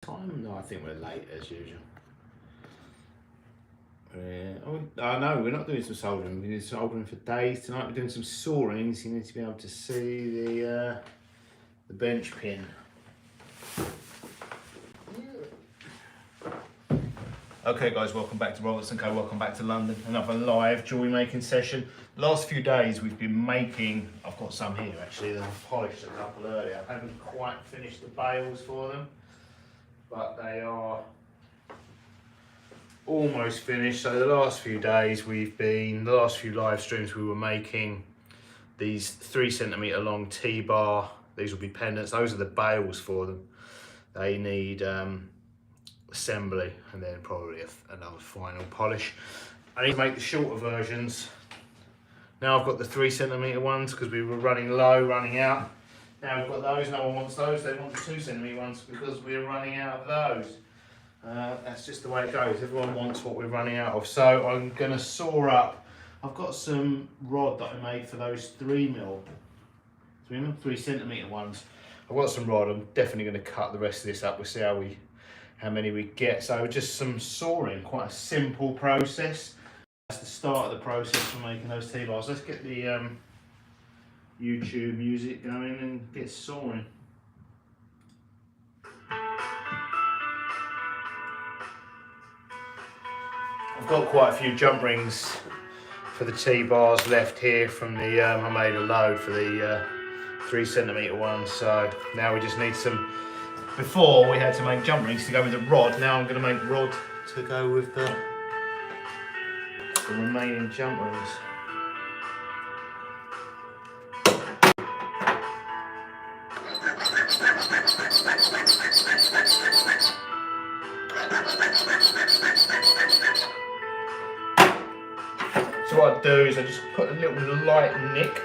Time? No, I think we're late as usual. Oh no, we're not doing some soldering. We're doing soldering for days. Tonight we're doing some sawing, so you need to be able to see the bench pin. Okay guys, welcome back to Robertson Co. Welcome back to London. Another live jewellery making session. Last few days we've been making, I've got some here actually that I've polished a couple earlier. I haven't quite finished the bales for them, but they are almost finished. So the last few days the last few live streams we were making these 3 centimetre long T-bar. These will be pendants. Those are the bales for them. They need assembly and then probably another final polish. I need to make the shorter versions. Now I've got the 3 centimetre ones because we were running low, running out. Now we've got those, no one wants those, they want the 2 centimetre ones because we're running out of those. That's just the way it goes, everyone wants what we're running out of. So I'm going to saw up, I've got some rod that I made for those 3 centimetre ones. I've got some rod, I'm definitely going to cut the rest of this up, we'll see how many we get. So just some sawing, quite a simple process. That's the start of the process for making those T-bars. Let's get the YouTube music going and get sawing. I've got quite a few jump rings for the T-bars left here from the, I made a load for the 3 centimetre ones. So now we just need some, before we had to make jump rings to go with the rod, now I'm going to make rod to go with the remaining jump rings. So what I do is I just put a little light nick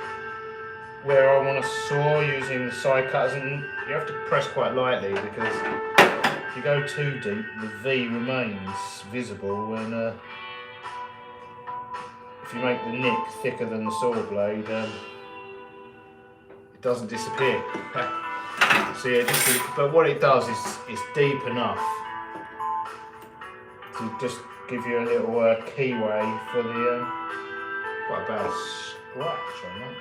where I want to saw using the side cutters, and you have to press quite lightly because if you go too deep the V remains visible, and if you make the nick thicker than the saw blade it doesn't disappear. So yeah, but what it does is it's deep enough to just give you a little keyway for the quite a bad scratch on that.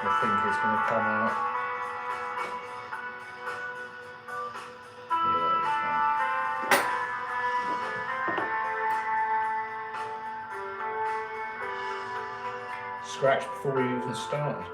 I think it's going to come out. Yeah, scratch before we even started.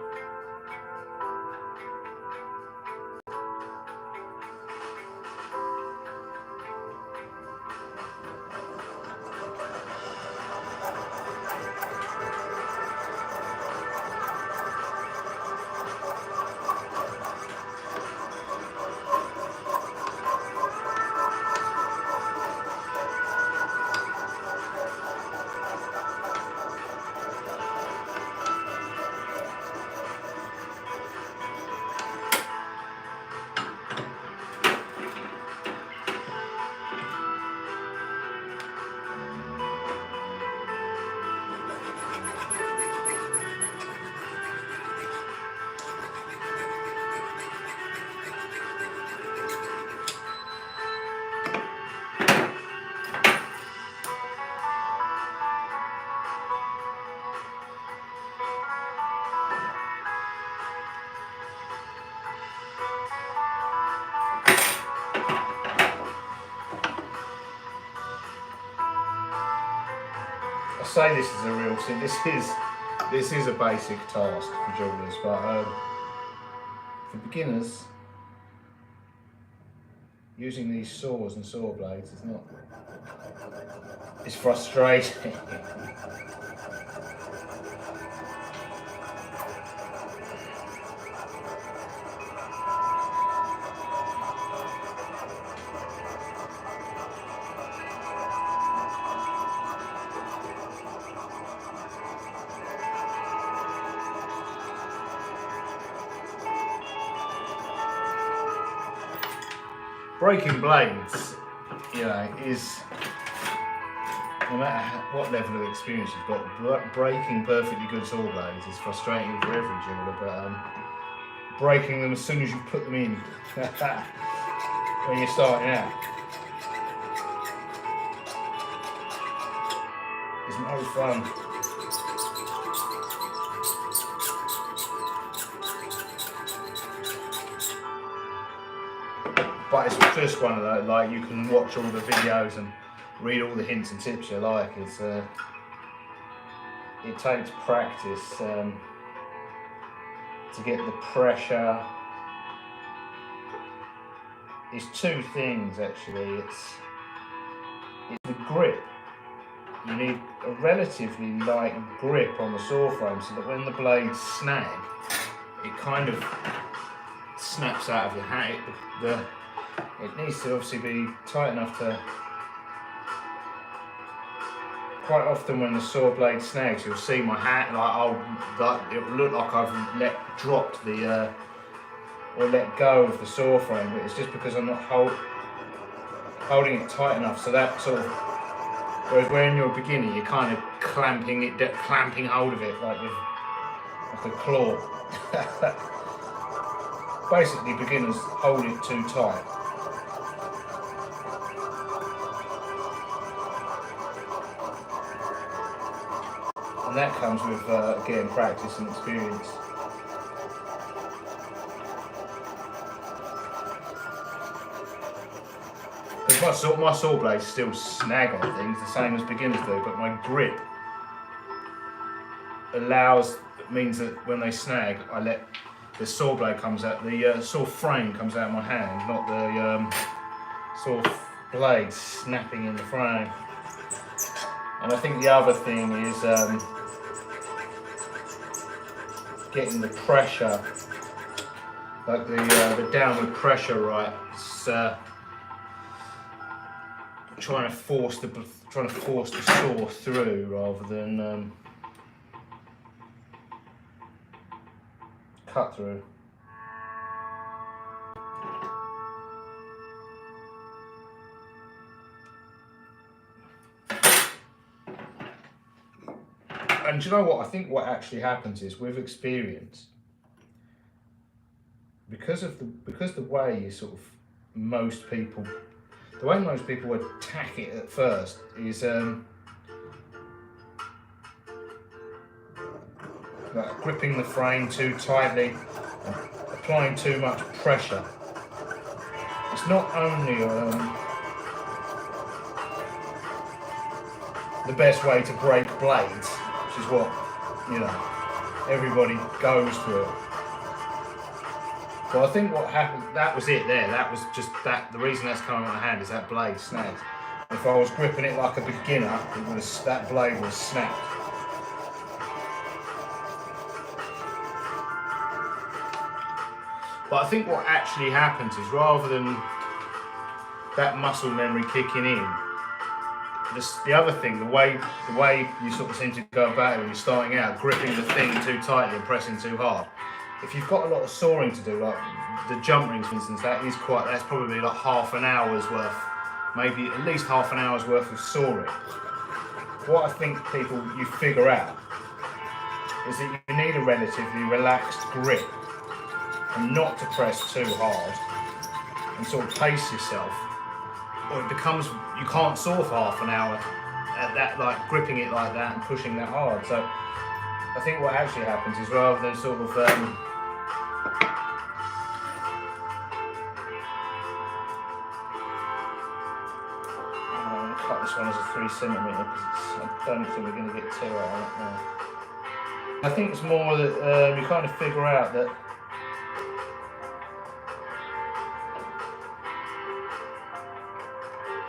I say this is a real thing. This is a basic task for jewellers, but for beginners, using these saws and saw blades is not. It's frustrating. breaking blades, you know, is, no matter what level of experience you've got, breaking perfectly good saw blades is frustrating for every jeweler, but breaking them as soon as you put them in when you're starting out is no fun. But it's just one of those, like, you can watch all the videos and read all the hints and tips you like. It's it takes practice to get the pressure. It's two things actually. It's the grip. You need a relatively light grip on the saw frame so that when the blades snag, it kind of snaps out of your hand. It needs to obviously be tight enough to. Quite often when the saw blade snags, you'll see my hand, it'll look like I've dropped the or let go of the saw frame, but it's just because I'm not holding it tight enough. So that sort of, whereas when you're a beginner, you're kind of clamping hold of it like with a claw. Basically, beginners hold it too tight. And that comes with, again, practice and experience. Because my saw blades still snag on things the same as beginners do, but my grip means that when they snag, I let the saw blade comes out, the saw frame comes out of my hand, not the saw blade snapping in the frame. And I think the other thing is getting the pressure, like the downward pressure right. It's trying to force the saw through rather than cut through. And do you know what? I think what actually happens is, with experience, because the way you sort of the way most people attack it at first is like gripping the frame too tightly and applying too much pressure. It's not only the best way to break blades, which is what, you know, everybody goes through. But I think what happened, that was it there, that was just that, the reason that's coming on my hand is that blade snapped. If I was gripping it like a beginner, that blade would have snapped. But I think what actually happens is, rather than that muscle memory kicking in, the other thing, the way you sort of seem to go about it when you're starting out, gripping the thing too tightly and pressing too hard. If you've got a lot of sawing to do, like the jump rings for instance, that's probably like half an hour's worth, maybe at least half an hour's worth of sawing. What I think you figure out is that you need a relatively relaxed grip and not to press too hard and sort of pace yourself, or it becomes, you can't saw for half an hour at that, like gripping it like that and pushing that hard. So I think what actually happens is, rather than sort of I'm going to cut this one as a 3 centimetre because I don't think we're going to get too out of it now. I think it's more that you kind of figure out that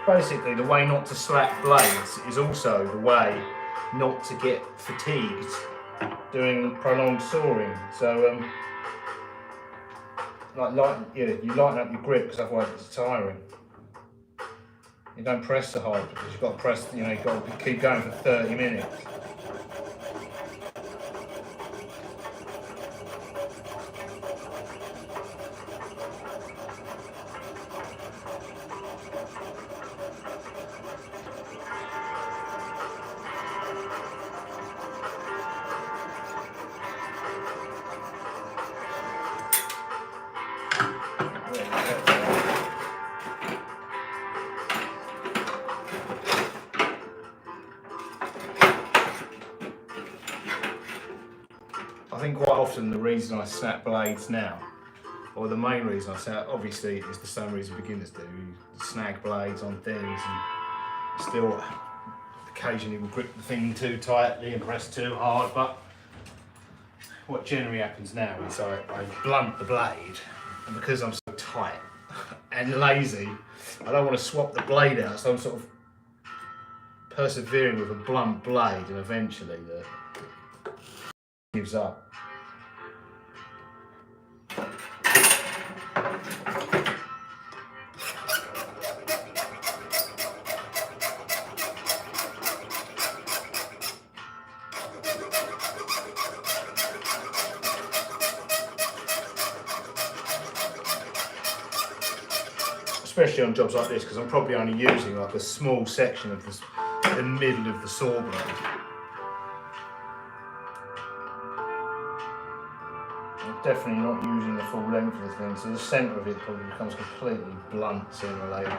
basically the way not to slack blades is also the way not to get fatigued doing prolonged sawing. So you lighten up your grip, because otherwise it's tiring. You don't press so hard because you've got to press, you've got to keep going for 30 minutes. I think quite often the reason I snap blades now, or the main reason I snap, obviously is the same reason beginners do. You snag blades on things and still occasionally will grip the thing too tightly and press too hard, but what generally happens now is I blunt the blade, and because I'm so tight and lazy, I don't want to swap the blade out, so I'm sort of persevering with a blunt blade, and eventually the gives up. Especially on jobs like this, because I'm probably only using like a small section of the middle of the saw blade. I'm definitely not using the full length of the thing, so the centre of it probably becomes completely blunt sooner or later.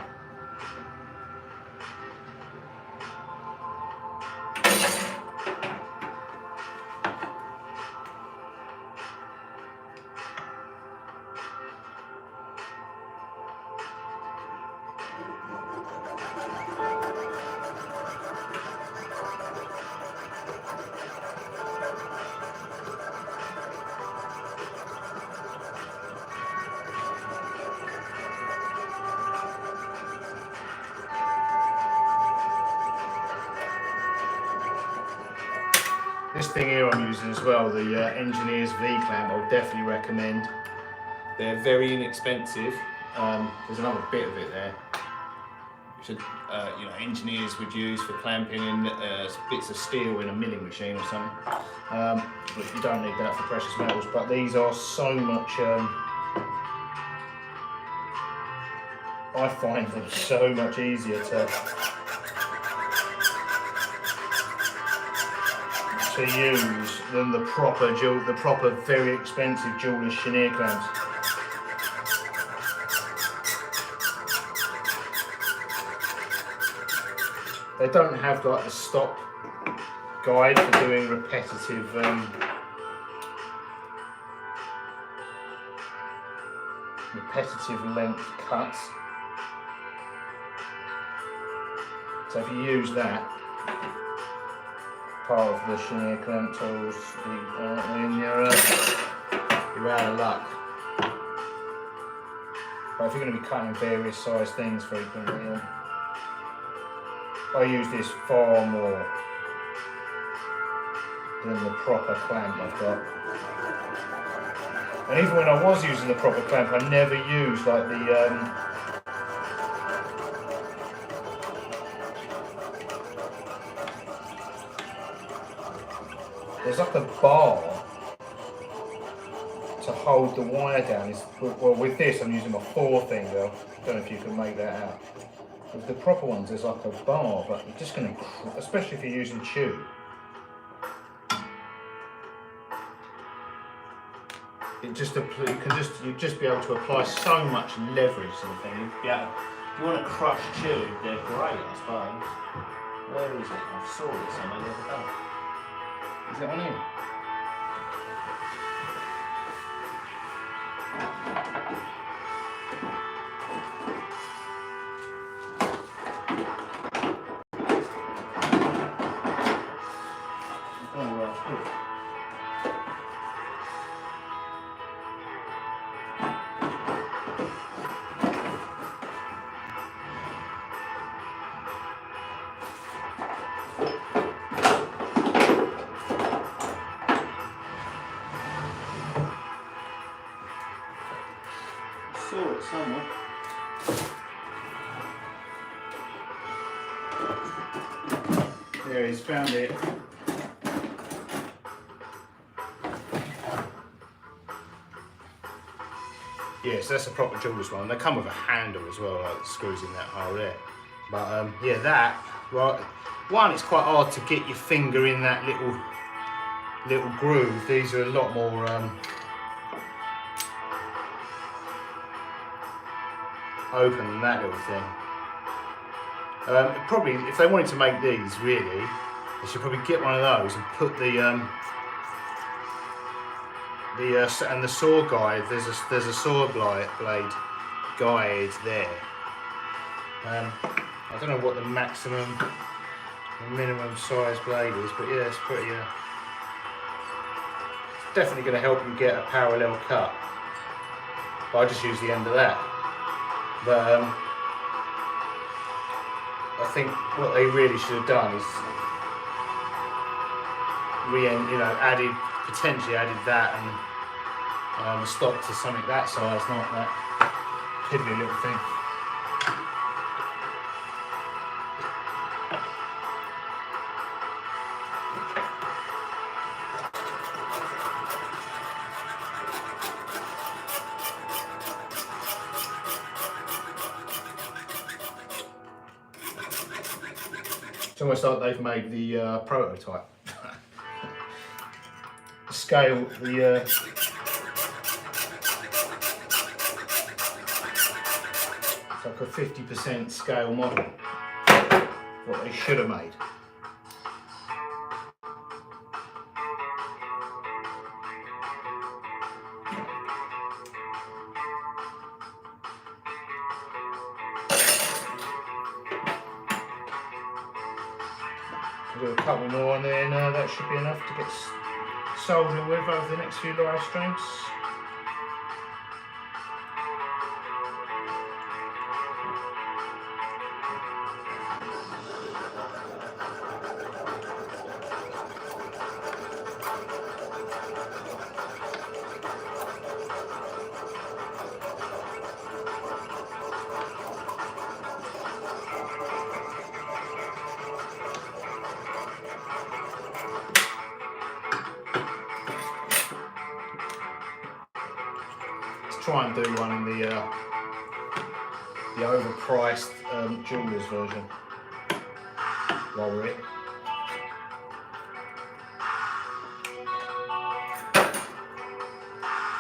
This thing here I'm using as well, the Engineer's V-clamp, I'll definitely recommend. They're very inexpensive. There's another bit of it there, which engineers would use for clamping in bits of steel in a milling machine or something. But you don't need that for precious metals. But these are so much. I find them so much easier to use than the proper very expensive jeweller's chenier clamps. They don't have like the stop guide for doing repetitive length cuts. So if you use that part of the chenier clamp tools, you're out of luck. But if you're going to be cutting various size things frequently, I use this far more than the proper clamp I've got. And even when I was using the proper clamp, I never used like there's like a bar to hold the wire down. Well, with this I'm using my forefinger. I don't know if you can make that out. With the proper ones there's like a bar, but you're just going to, especially if you're using tube. You'd just be able to apply so much leverage to the thing. Yeah, if you want to crush tube, they're great, I suppose. Where is it? I saw it somewhere the other day. Is it on here? Oh, well, good. Saw it somewhere. There, he's found it. Yes, that's a proper jeweller's one. They come with a handle as well, like screws in that hole there. But yeah, that, right. One, it's quite hard to get your finger in that little groove. These are a lot more open than that little thing. Probably, if they wanted to make these, really, they should probably get one of those and put the and the saw guide. There's a saw blade guide there. I don't know what the maximum and minimum size blade is, but yeah, it's pretty. It's definitely going to help you get a parallel cut. But I just use the end of that. But I think what they really should have done is potentially added that and stopped to something that size, not that piddly little thing. It's almost like they've made the prototype. Scale, it's like a 50% scale model. What they should have made. Do a couple more and then that should be enough to get soldering with over the next few live streams. Try and do one in the overpriced jeweller's version while we're in.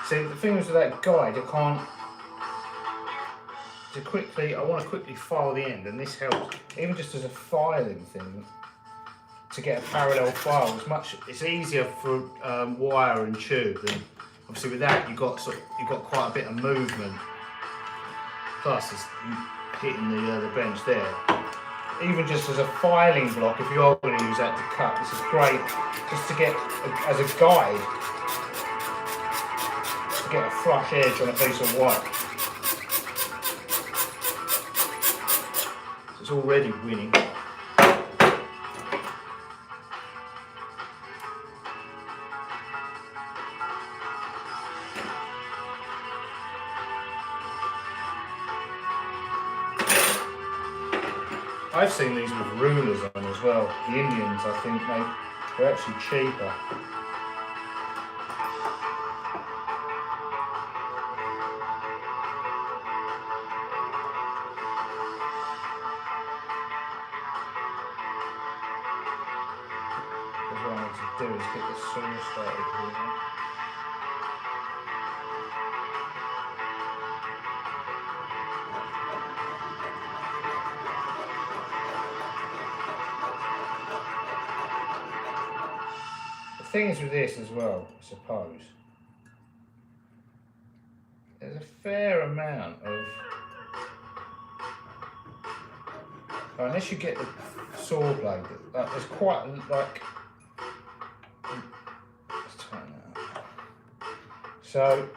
See, the thing is with that guide, I want to quickly file the end, and this helps, even just as a filing thing, to get a parallel file. It's easier for wire and tube than. Obviously, with that, you've got quite a bit of movement. Plus, it's hitting the bench there. Even just as a filing block, if you are going to use that to cut, this is great just to get as a guide to get a flush edge on a piece of wire. So it's already winning. I've seen these with rulers on as well. The Indians, I think, they're actually cheaper. What I need to do is get the saw started here. The thing is with this as well, I suppose, there's a fair amount of, unless you get the saw blade, there's quite like, let's tighten that up. So,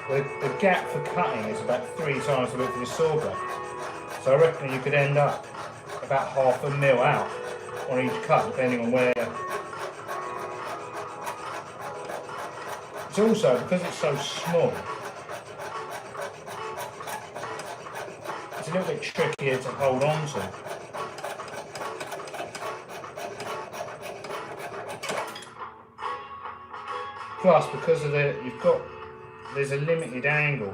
the gap for cutting is about 3 times the width of your saw blade. So I reckon you could end up about ½ mil out on each cut, depending on where. It's also, because it's so small, it's a little bit trickier to hold on to. Plus, because of there's a limited angle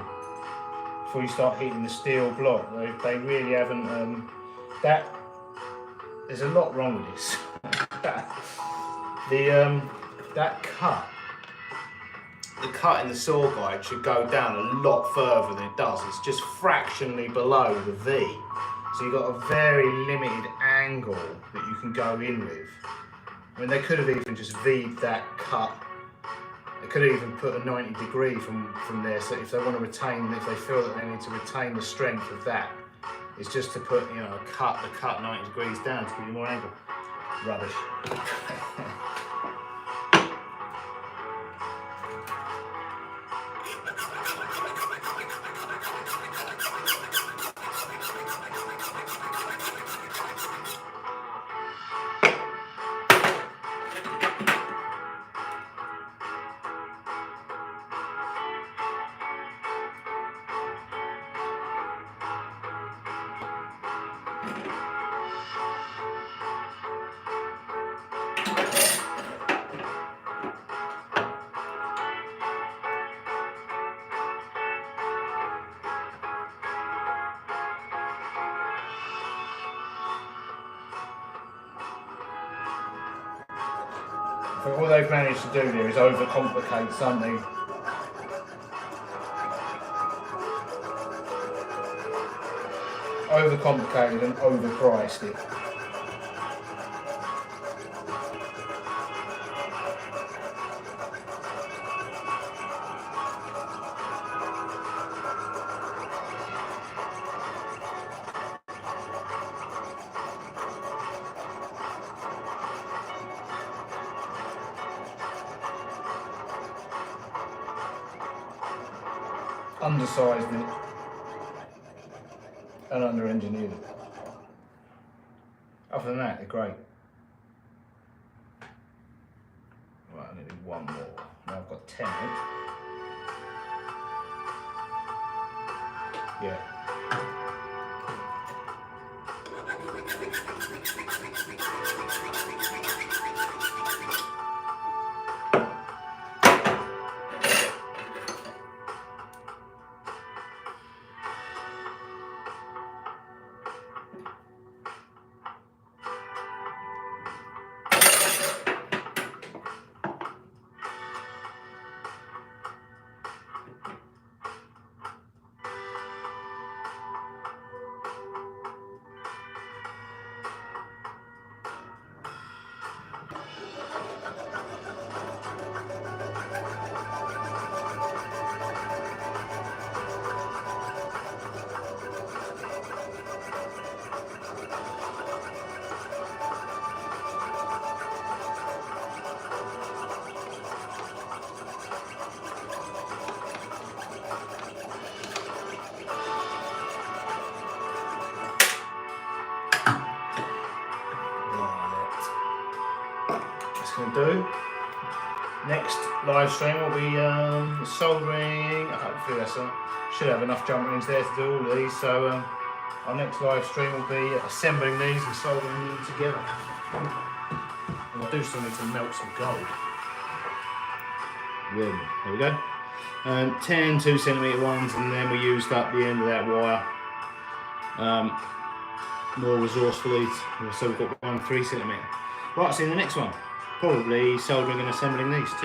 before you start hitting the steel block. They really haven't, there's a lot wrong with this. That cut, the cut in the saw guide should go down a lot further than it does. It's just fractionally below the V. So you've got a very limited angle that you can go in with. I mean, they could have even just V'd that cut. They could have even put a 90 degree from there, so if they want to retain, if they feel that they need to retain the strength of that, it's just to put, you know, the cut 90 degrees down to give you more angle. Rubbish. But what they've managed to do there is overcomplicate something. Overcomplicated and overpriced it. Undersized it and under-engineered it. Other than that, they're great. Right, I need one more. Now I've got 10. Yeah. Do. Next live stream will be soldering. Hopefully that's should have enough jump rings there to do all these. So our next live stream will be assembling these and soldering them together. And I'll do something to melt some gold. There we go. 10 2cm ones, and then we used up the end of that wire more resourcefully. So we've got one 3cm. Right, see you in the next one. Probably soldering and assembling these too.